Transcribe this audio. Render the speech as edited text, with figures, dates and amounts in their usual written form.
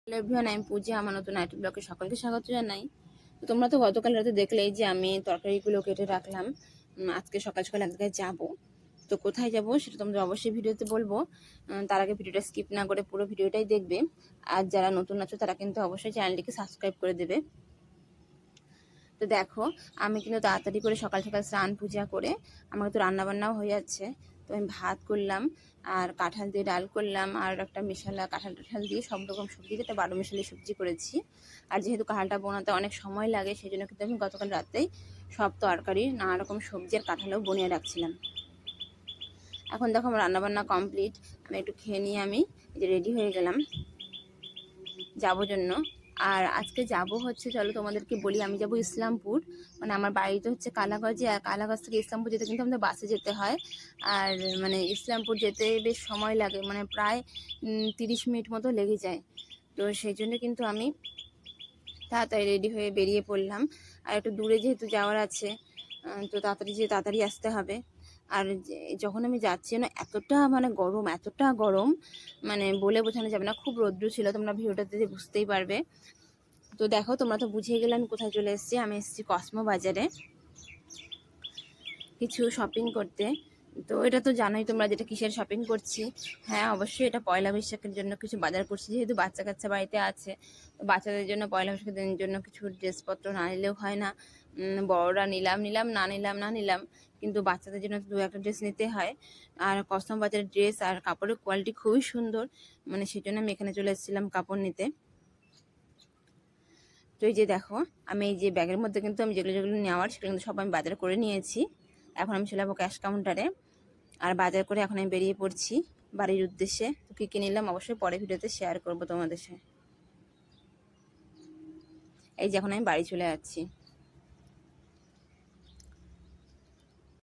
Hello everyone, আমি পূজা। আমার নতুন আইটি ব্লগে সকলকে স্বাগত জানাই। তো তোমরা তো গতকাল রাতে দেখলেই যে আমি তরকারিগুলো কেটে রাখলাম। আজকে সকাল সকাল এক জায়গায় যাবো। তো কোথায় যাব সেটা তোমরা অবশ্যই ভিডিওতে বলবো। তার আগে ভিডিওটা স্কিপ না করে পুরো ভিডিওটাই দেখবে। আর যারা নতুন আছো তারা কিন্তু অবশ্যই চ্যানেলটিকে সাবস্ক্রাইব করে দেবে। তো দেখো, আমি কিন্তু তাড়াতাড়ি করে সকাল সকাল স্নান পূজা করে আমার তো রান্নাবান্নাও হয়ে যাচ্ছে। তো আমি ভাত করলাম, আর কাঁঠাল দিয়ে ডাল করলাম, আর একটা মেশালা কাঁঠাল টাঠাল দিয়ে সব রকম সবজি দিয়ে একটা 12 মিশালি সবজি করেছি। আর যেহেতু কাঁঠালটা বোনাতে অনেক সময় লাগে, সেই জন্য কিন্তু আমি গতকাল রাতেই সব তরকারি নানা রকম সবজি আর কাঁঠালও বনিয়ে রাখছিলাম। এখন দেখো আমার রান্নাবান্না কমপ্লিট। আমি একটু খেয়ে নিয়ে আমি রেডি হয়ে গেলাম যাবো জন্য। আর আজকে যাব হচ্ছে, চলো তোমাদেরকে বলি, আমি যাব ইসলামপুর। মানে আমার বাড়িতে হচ্ছে কালাগঞ্জে, আর কালাগঞ্জ থেকে ইসলামপুর যেতে কিন্তু আমাদের বাসে যেতে হয়। আর মানে ইসলামপুর যেতে বেশ সময় লাগে, মানে প্রায় 30 মিনিট মতো লেগে যায়। তো সেই জন্য কিন্তু আমি তাড়াতাড়ি রেডি হয়ে বেরিয়ে পড়লাম। আর একটু দূরে যেহেতু যাওয়ার আছে, তো তাড়াতাড়ি আসতে হবে। আর যখন আমি যাচ্ছি না, এতটা মানে গরম, এতটা গরম, মানে বলে বোঝানো যাবে না। খুব রৌদ্র ছিল, তোমরা ভিডিওটাতে বুঝতেই পারবে। তো দেখো, তোমরা তো বুঝিয়ে গেলে আমি কোথায় চলে এসেছি। আমি এসেছি কসমো বাজারে কিছু শপিং করতে। তো এটা তো জানোই তোমরা, যেটা কিসের শপিং করছি। হ্যাঁ, অবশ্যই এটা পয়লা বৈশাখের জন্য কিছু বাজার করছি, যেহেতু বাচ্চা কাচ্চা বাড়িতে আছে। তো বাচ্চাদের জন্য পয়লা বৈশাখের জন্য কিছু ড্রেসপত্র না নিলেও হয় না। বড়রা নিলাম না নিলাম, কিন্তু বাচ্চাদের জন্য দু একটা ড্রেস নিতে হয়। আর কসমো বাজারের ড্রেস আর কাপড়ের কোয়ালিটি খুবই সুন্দর, মানে সেই জন্য আমি এখানে চলে এসেছিলাম কাপড় নিতে। তো এই যে দেখো, আমি এই যে ব্যাগের মধ্যে কিন্তু আমি যেগুলো যেগুলো নেওয়ার সেগুলো কিন্তু সব আমি বাজার করে নিয়েছি। এখন আমি চলে যাবো ক্যাশ কাউন্টারে। আর বাজার করে এখন আমি বেরিয়ে পড়ছি বাড়ির উদ্দেশ্যে। তো কী কী নিলাম অবশ্যই পরে ভিডিওতে শেয়ার করবো তোমাদের সাথে। এই যে এখন আমি বাড়ি চলে যাচ্ছি।